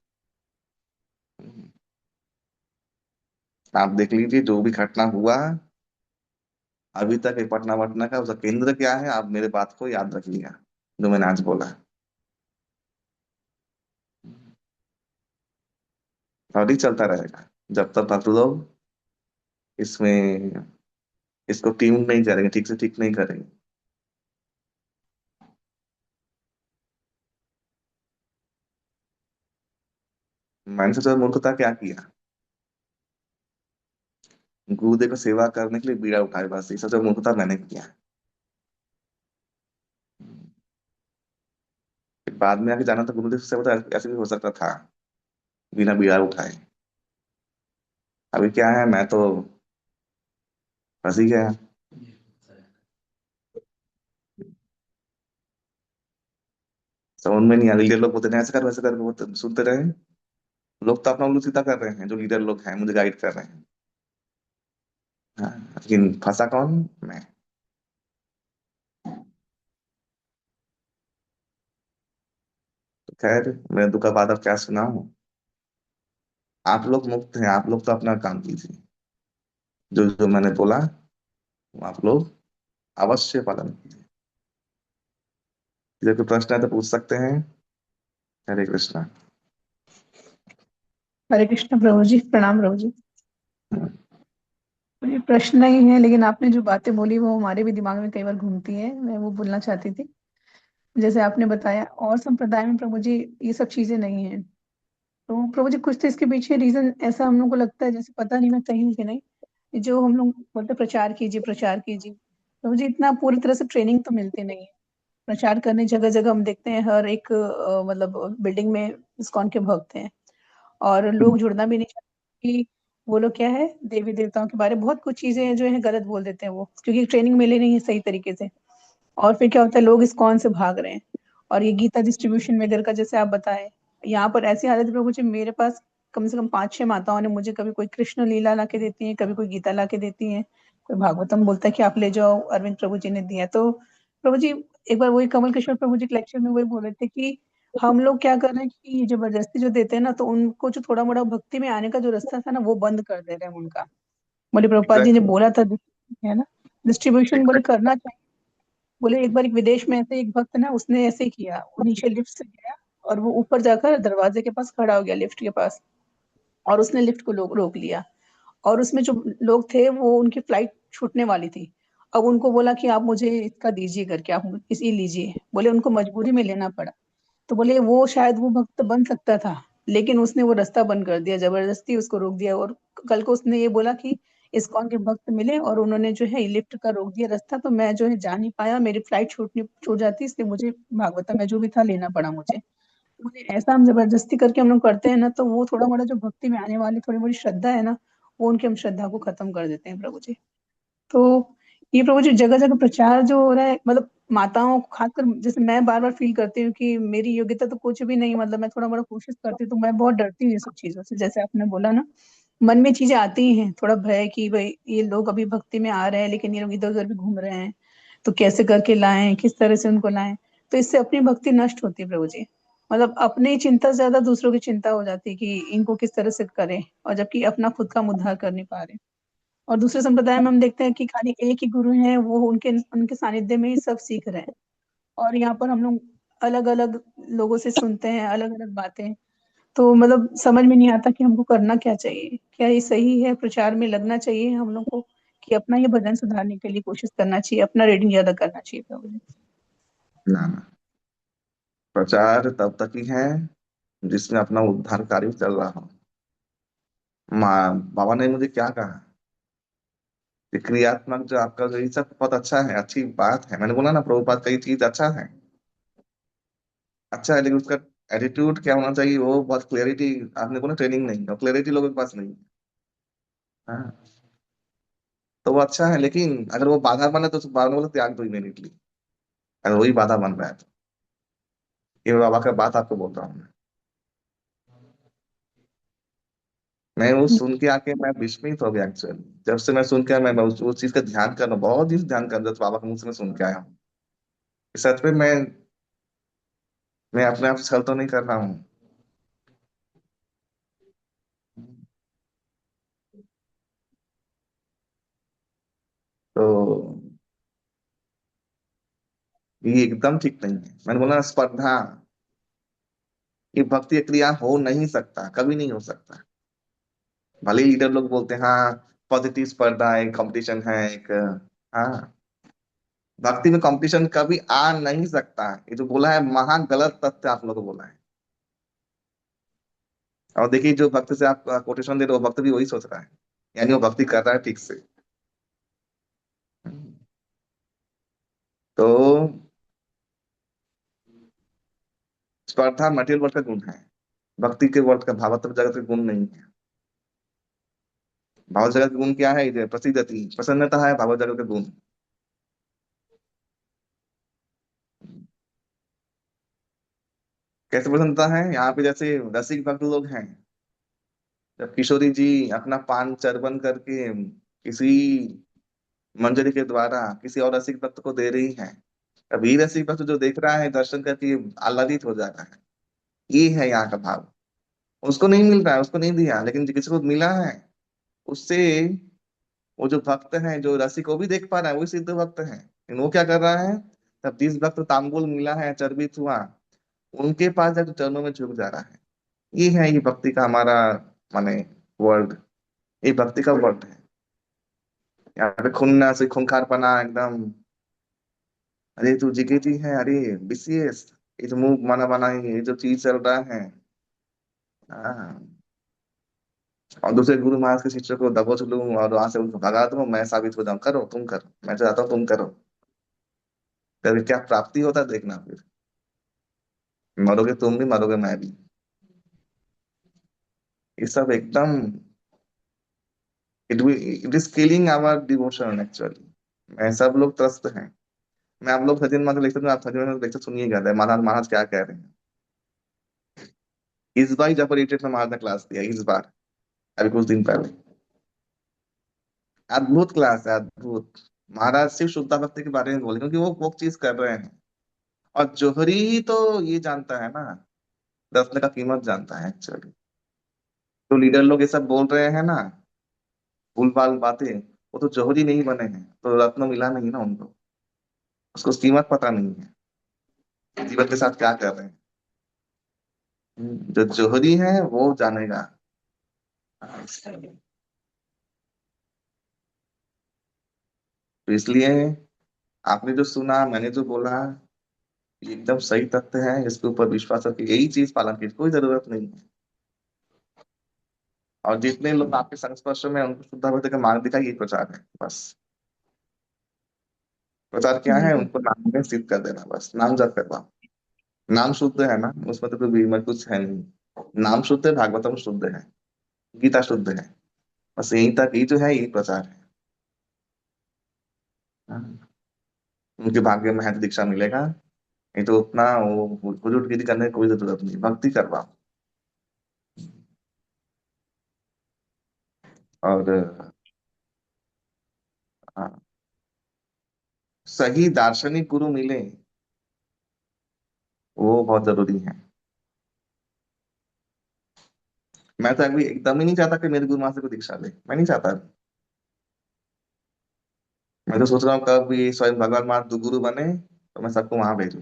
आप देख लीजिए जो भी घटना हुआ अभी तक, ये पटना वटना का उसका केंद्र क्या है, आप मेरे बात को याद रखिएगा जो मैंने आज बोला। और ही चलता रहेगा जब तक भक्त लोग इसमें, इसको टीम नहीं करेंगे, ठीक से ठीक नहीं करेंगे। मैंने सबसे ज्यादा मूर्खता क्या किया, गुरुदेव को सेवा करने के लिए बीड़ा उठाए, बस ये सबसे ज्यादा मूर्खता मैंने किया। फिर बाद में आके जाना था गुरुदेव से, सेवा तो ऐसे भी हो सकता था बिना बीड़ा उठाए। अभी क्या है, मैं तो फंस ही गया। समझ में नहीं आ, लीडर लोग बोलते हैं ऐसे कर वैसे कर, वो तो सुनते रहे। लोग तो अपना उल्लू सीधा कर रहे हैं, जो लीडर लोग हैं मुझे गाइड कर रहे हैं। हाँ, लेकिन फंसा कौन, मैं। तो खैर, मैं दुख का बाद अब क्या सुनाऊं। आप लोग मुक्त हैं, आप लोग तो अपना काम कीजिए। जो जो मैंने बोला वो आप लोग अवश्य पालन कीजिए। यदि कोई प्रश्न है तो पूछ सकते हैं। हरे कृष्णा। हरे कृष्ण प्रभु जी, प्रणाम प्रभु जी। मुझे प्रश्न नहीं है, लेकिन आपने जो बातें बोली वो हमारे भी दिमाग में कई बार घूमती है, मैं वो बोलना चाहती थी। जैसे आपने बताया और संप्रदाय में प्रभु जी ये सब चीजें नहीं है, तो प्रभु जी कुछ तो इसके पीछे रीजन ऐसा हम लोग को लगता है, जैसे पता नहीं मैं सही हूँ कि नहीं। जो हम लोग बोलते हैं प्रचार कीजिए प्रचार कीजिए, प्रभु जी इतना पूरी तरह से ट्रेनिंग तो मिलती नहीं है। प्रचार करने जगह जगह हम देखते हैं, हर एक मतलब बिल्डिंग में इस्कॉन के भक्त हैं, और लोग जुड़ना भी नहीं चाहते कि वो लोग क्या है, देवी देवताओं के बारे में बहुत कुछ चीजें हैं जो है गलत बोल देते हैं वो, क्योंकि ट्रेनिंग मिली नहीं है सही तरीके से। और फिर क्या होता है, लोग इस्कॉन से भाग रहे हैं। और ये गीता डिस्ट्रीब्यूशन वगैरह का जैसे आप बताए, यहाँ पर ऐसी हालत में मुझे, मेरे पास कम से कम 5-6 माताओं ने मुझे कभी कोई कृष्ण लीला ला के देती है, कभी कोई गीता ला के देती है, कोई भागवतम बोलता है कि आप ले जाओ, अरविंद प्रभु जी ने दिया। तो प्रभु जी एक बार वही कमल किशोर प्रभु जी के लेक्चर में वही बोल रहे थे कि हम लोग क्या कर रहे हैं कि ये जबरदस्ती जो देते हैं ना, तो उनको जो थोड़ा मोड़ा भक्ति में आने का जो रास्ता था ना, वो बंद कर दे रहे हैं उनका। बोले प्रभुपाद जी ने एग्जैक्टली। बोला था, है ना, डिस्ट्रीब्यूशन बोले एग्जैक्टली। करना चाहिए। बोले एक बार एक विदेश में ऐसे एक भक्त ना, उसने ऐसे ही किया, वो नीचे लिफ्ट से गया और वो ऊपर जाकर दरवाजे के पास खड़ा हो गया, लिफ्ट के पास, और उसने लिफ्ट को रोक लिया। और उसमें जो लोग थे वो, उनकी फ्लाइट छूटने वाली थी। अब उनको बोला कि आप मुझे इसका दीजिए करके, आप इसी लीजिए। बोले उनको मजबूरी में लेना पड़ा। तो बोले वो शायद वो भक्त बन सकता था, लेकिन उसने वो रास्ता बंद कर दिया, जबरदस्ती उसको रोक दिया। और कल को उसने ये बोला कि इस्कॉन के भक्त मिले और उन्होंने जो है लिफ्ट का रोक दिया रास्ता, तो मैं जो है जा नहीं पाया, मेरी फ्लाइट छूट जाती, इसलिए मुझे भागवतम में जो भी था लेना पड़ा मुझे। मुझे ऐसा हम जबरदस्ती करके हम लोग करते हैं ना, तो वो थोड़ा मोड़ा जो भक्ति में आने वाली थोड़ी बड़ी श्रद्धा है ना, वो उनकी हम श्रद्धा को खत्म कर देते हैं प्रभु जी। तो ये प्रभु जी जगह जगह प्रचार जो हो रहा है, मतलब माताओं को खासकर, जैसे मैं बार बार फील करती हूँ कि मेरी योग्यता तो कुछ भी नहीं, मतलब मैं थोड़ा बड़ा कोशिश करती हूँ, तो मैं बहुत डरती हूँ ये सब चीजों से। जैसे आपने बोला ना, मन में चीजें आती हैं, थोड़ा भय कि भाई ये लोग अभी भक्ति में आ रहे हैं, लेकिन ये लोग इधर उधर भी घूम रहे हैं, तो कैसे करके लाएं, किस तरह से उनको लाएं। तो इससे अपनी भक्ति नष्ट होती है प्रभु जी। मतलब अपनी चिंता से ज्यादा दूसरों की चिंता हो जाती है कि इनको किस तरह से करें, और जबकि अपना खुद का हम उद्धार कर नहीं पा रहे। और दूसरे संप्रदाय में हम देखते हैं कि खाली एक ही गुरु है, वो उनके उनके सानिध्य में ही सब सीख रहे हैं। और यहाँ पर हम लोग अलग अलग लोगों से सुनते हैं अलग अलग बातें। तो मतलब समझ में नहीं आता कि हमको करना क्या चाहिए, क्या ये सही है, प्रचार में लगना चाहिए हम लोग को, कि अपना ये भजन सुधारने के लिए कोशिश करना चाहिए, अपना रीडिंग ज्यादा करना चाहिए प्रभु जी। ना ना, प्रचार तब तक ही है जिसमें अपना उद्धार कार्य चल रहा हो। माँ बाबा ने मुझे क्या कहा कि क्रियात्मक जो आपका जो ये सब बहुत अच्छा है, अच्छी बात है। मैंने बोला ना प्रभुपाद कई चीज अच्छा है, अच्छा है, लेकिन उसका एटीट्यूड क्या होना चाहिए, वो बहुत क्लैरिटी। आपने बोला ट्रेनिंग नहीं, और क्लैरिटी लोगों के पास नहीं है। हाँ, तो वो अच्छा है, लेकिन अगर वो बाधा बने तो बाबा ने बोला त्याग दो इमीडिएटली, अगर वही बाधा बन रहा है तो। ये बाबा का बात आपको बोल रहा हूँ मैं वो सुन के आके मैं विस्मित हो गया एक्चुअली। जब से मैं सुन के मैं उस चीज का ध्यान करना, बहुत दिन से ध्यान करना, जब बाबा के मुंह से मैं सुन के आया हूँ। सच में मैं अपने आप से छल तो नहीं कर रहा हूँ। तो ये एकदम ठीक नहीं है। मैंने बोला स्पर्धा, ये भक्ति क्रिया हो नहीं सकता, कभी नहीं हो सकता। भले ही लीडर लोग बोलते हैं हाँ पॉजिटिव स्पर्धा है, कंपटीशन है एक। हाँ, भक्ति में कंपटीशन कभी आ नहीं सकता। ये जो बोला है महा गलत तथ्य आप लोगों को बोला है। और देखिए जो भक्त से आप कोटेशन दे रहे हो, वो भक्त भी वही सोच रहा है, यानी वो भक्ति कर रहा है ठीक से। तो स्पर्धा मटेरियल वर्ल्ड का गुण है, भक्ति के वर्ल्ड का, भावत्व जगत का गुण नहीं है। भाव जगत का गुण क्या है, ये प्रसिद्धति प्रसन्नता है भाव जगत का गुण। कैसे प्रसन्नता है, यहाँ पे जैसे रसिक भक्त लोग हैं, जब किशोरी जी अपना पान चर्बन करके किसी मंजरी के द्वारा किसी और रसिक भक्त को दे रही हैं, अभी रसिक भक्त जो देख रहा है दर्शन करके आह्लादित हो जाता है। ये है यहाँ का भाव। उसको नहीं मिल रहा है, उसको नहीं दिया, लेकिन किसी को मिला है, उससे वो जो भक्त है, जो रसिक, वो भी देख पा रहा है, वही सिद्ध भक्त है। लेकिन वो क्या कर रहा है, तब जिस वक्त तांबुल मिला है, चर्बित हुआ, उनके पास जाकर चरणों में झुक जा रहा है। ये है, ये भक्ति का हमारा माने वर्ड, ये भक्ति का वर्ड है। यहाँ पे खुन्ना से खूंखारपना एकदम, अरे तू जीकेजी है, अरे बीसीएस, ये जो मुंह बना बना ये जो चीज चल रहा है। हाँ। और दूसरे गुरु महाराज के शिष्य को दबोच लूं और वहां से उनको भगा दूं, मैं साबित हो जाऊं, करो तुम करो, मैं चाहता हूं तुम करो। कभी क्या प्राप्ति होता है देखना फिर, मरोगे तुम भी, मरोगे मैं भी। ये सब एकदम, it is killing our devotion actually. मैं सब लोग त्रस्त हैं। मैं आप लोग सचिन माता लेक्चर, आप सचिन लेक्चर सुनिएगा, महाराज महाराज क्या कह रहे हैं। इस बार जब रिट्रीट में महाराज ने क्लास दिया, इस बार अभी कुछ दिन पहले, अद्भुत क्लास है, अद्भुत। महाराज सिर्फ शुद्धा भक्ति के बारे में बोले, क्योंकि वो चीज कर रहे हैं। और जोहरी ही तो ये जानता है ना, रत्न का कीमत जानता है एक्चुअली। तो लीडर लोग ये सब बोल रहे हैं ना, भूल बातें, वो तो जोहरी नहीं बने हैं, तो रत्न मिला नहीं ना उनको, उसको कीमत पता नहीं है जीवन के साथ क्या कर रहे हैं। जो जोहरी है वो जानेगा। तो इसलिए आपने जो सुना, मैंने जो बोला, ये एकदम सही तथ्य है, इसके ऊपर विश्वास करके यही चीज पालन की, कोई जरूरत नहीं है। और जितने लोग आपके संस्पर्श में हैं, उनको शुद्ध भक्ति का मार्ग दिखाइए, यही प्रचार है बस। प्रचार क्या है, बिल्कुल। उनको नाम में सिद्ध कर देना, बस नाम जप करवा। नाम शुद्ध है ना, उसमें तो कोई बीमार कुछ है नहीं। नाम शुद्ध है, भागवतम शुद्ध है, गीता शुद्ध है, बस यही तक ही जो है, यही प्रचार है। हाँ। उनके भाग्य में है तो दीक्षा मिलेगा, नहीं तो उतना वो हुजूरगिरी करने की कोई जरूरत नहीं, भक्ति करवा। और हाँ, सही दार्शनिक गुरु मिले, वो बहुत जरूरी है। मैं तो अभी एकदम ही नहीं चाहता कि मेरे गुरु माँ से कोई दीक्षा ले, मैं नहीं चाहता। मैं तो सोच रहा हूँ कब ये स्वयं भगवान माँ गुरु बने तो मैं सबको वहां भेजूं।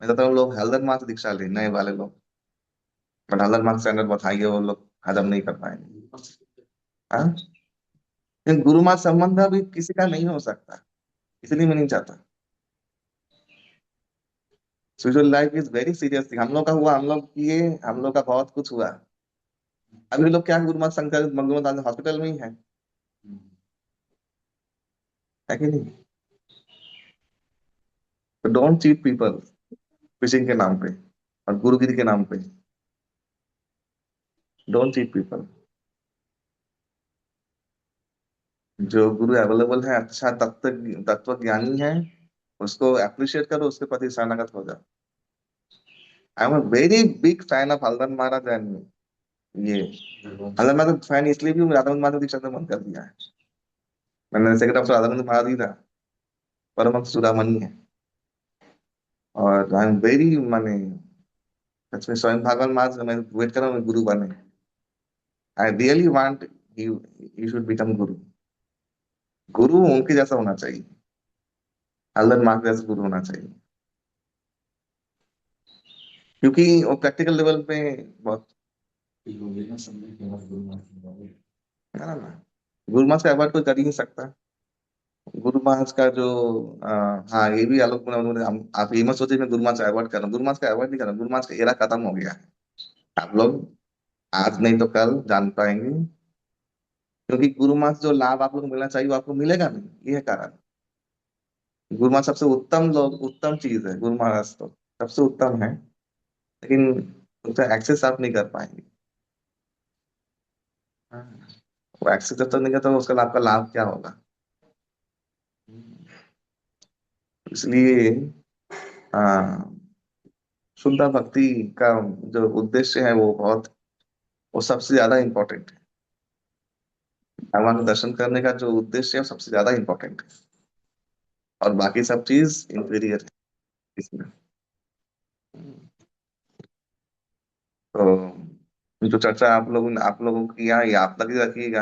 मैं चाहता हूँ लोग हल्दर माँ से दीक्षा ले, नए वाले लोग, बट हल्दर माँ स्टैंडर्ड बहुत हाई है, वो लोग हजम नहीं कर पाएंगे। हाँ। लेकिन गुरु माँ संबंध अभी किसी का नहीं हो सकता, इसलिए मैं नहीं चाहता। Spiritual life is very serious thing. हम लोग का हुआ, हम लोग किए, हम लोग का बहुत कुछ हुआ। अभी लोग क्या, गुरु मत शंकर मंगल हॉस्पिटल में ही है कि नहीं। तो डोंट चीट पीपल फिशिंग के नाम पे और गुरुगिरी के नाम पे। Don't cheat people. जो गुरु अवेलेबल है, अच्छा तत्व तत्व ज्ञानी है, उसको अप्रिशिएट करो, उसके प्रति शरणागत हो जाओ। I am a very big fan of Haldar Maharaj and ये हल्दर महाराज फैन इसलिए भी हूँ, राधानंद महाराज दीक्षा ने बंद कर दिया है। मैंने सेकंड ऑफ राधानंद महाराज ही था, परमहंस चूड़ामणि है। और आई एम वेरी माने, सच में स्वयं भगवान महाराज मैं वेट कर रहा हूँ गुरु बने। I really want you, you should become गुरु। गुरु उनके जैसा होना चाहिए, हल्दर महाराज जैसा गुरु होना चाहिए, क्योंकि वो प्रैक्टिकल लेवल पे बहुत है ना। गुरु महाराज का अवॉइड कोई कर ही नहीं सकता। गुरु महाराज का जो आ, हाँ ये भी आलोक आप ये मत सोचिए मैं गुरु महाराज का अवॉइड कर रहा हूँ, गुरु महाराज का अवॉइड नहीं कर रहा हूँ, गुरु महाराज का एरा खत्म हो गया है। आप लोग आज नहीं तो कल जान पाएंगे, क्योंकि गुरु महाराज जो लाभ आप लोग को मिलना चाहिए वो आपको मिलेगा नहीं, ये है कारण। गुरु महाराज सबसे उत्तम लोग, उत्तम चीज है गुरु महाराज, तो सबसे उत्तम है, लेकिन उसका एक्सेस आप नहीं कर पाएंगे। हाँ। वो एक्सेस जब तक नहीं करता तो उसका आपका लाभ क्या होगा। इसलिए हाँ, शुद्ध भक्ति का जो उद्देश्य है वो बहुत, वो सबसे ज्यादा इम्पोर्टेंट है। भगवान का दर्शन करने का जो उद्देश्य है वो सबसे ज्यादा इम्पोर्टेंट है, और बाकी सब चीज इंफीरियर है इसमें। तो जो चर्चा आप लोगों ने, आप लोगों की किया, ये आप लगे रखिएगा,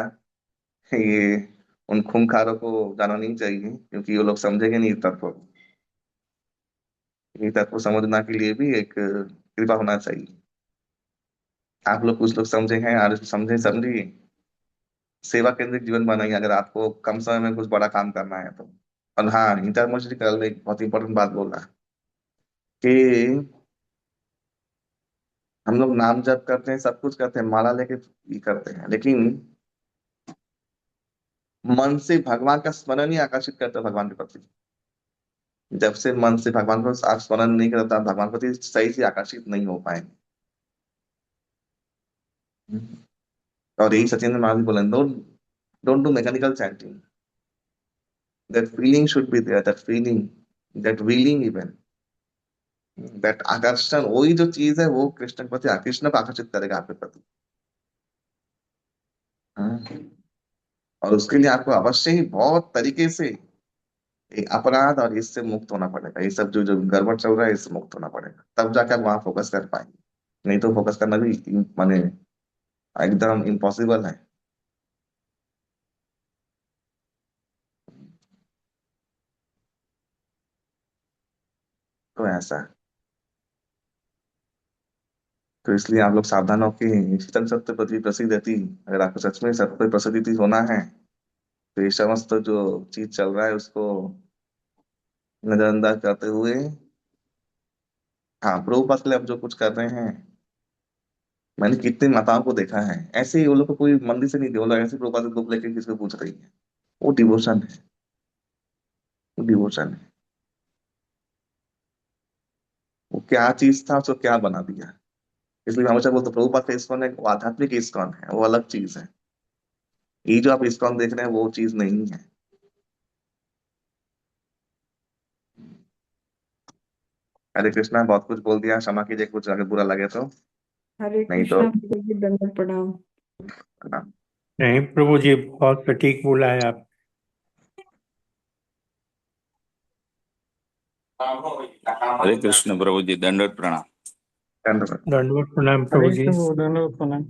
ये उन खूंखारों को जाना नहीं चाहिए, क्योंकि वो लोग समझेंगे नहीं इस तत्व को। ये तत्व को समझना के लिए भी एक कृपा होना चाहिए। आप लोग कुछ लोग समझे हैं, और समझे समझिए, सेवा केंद्रित जीवन बनाइए अगर आपको कम समय में कुछ बड़ा काम करना है तो। और हाँ, इंटरमोस्टली कल एक बहुत इंपॉर्टेंट बात बोला कि हम लोग नाम जप करते हैं, सब कुछ करते हैं, माला लेके ये करते हैं, लेकिन मन से भगवान का स्मरण ही आकर्षित करता है भगवान के प्रति। जब से मन से भगवान को आप स्मरण नहीं करता, भगवान के प्रति सही से आकर्षित नहीं हो पाएंगे। और यही सचिन महाराज बोले, don't don't do mechanical chanting, that feeling should be there, that feeling, that willing even, that आकर्षण, वही जो चीज है वो कृष्ण के प्रति, कृष्ण को आकर्षित करेगा आपके प्रति। हाँ। और उसके लिए आपको अवश्य ही बहुत तरीके से ये अपराध और इससे मुक्त होना पड़ेगा, ये सब जो जो गड़बड़ चल रहा है इससे मुक्त होना पड़ेगा, तब जाके आप वहां फोकस कर पाएंगे। नहीं तो फोकस करना भी माने एकदम इम्पॉसिबल है। तो ऐसा है। तो इसलिए आप लोग सावधान हो कि शीतल सत्य प्रति प्रसिद्धि, अगर आपको सच में सत्य पर प्रसिद्धि होना है तो ये समस्त जो चीज चल रहा है उसको नजरअंदाज करते हुए, हाँ, प्रभुपाद के लिए आप जो कुछ कर रहे हैं, मैंने कितने माताओं को देखा है ऐसे ही, वो लोग को कोई मंदिर से नहीं दे, वो लोग ऐसे प्रभुपाद से बुक लेके किसको पूछ रही है। वो डिवोशन है, वो डिवोशन है। वो क्या चीज था, उसको क्या बना दिया। इसलिए हमेशा बोलते प्रभुपाद का इस्कॉन है, वो आध्यात्मिक इस्कॉन है, वो अलग चीज है। ये जो आप इस्कॉन देख रहे हैं वो चीज नहीं है। हरे कृष्णा, बहुत कुछ बोल दिया, क्षमा कीजिए कुछ अगर बुरा लगे तो। हरे नहीं तो कृष्णा प्रभु जी, दंडवत प्रणाम। हाँ। नहीं प्रभु जी, बहुत सटीक बोला है आप। हरे कृष्ण प्रभु जी, दंडवत प्रणाम। धन्यवाद। दंडवत प्रणाम प्रभु हरे जी। प्रभु, दंडवत प्रणाम।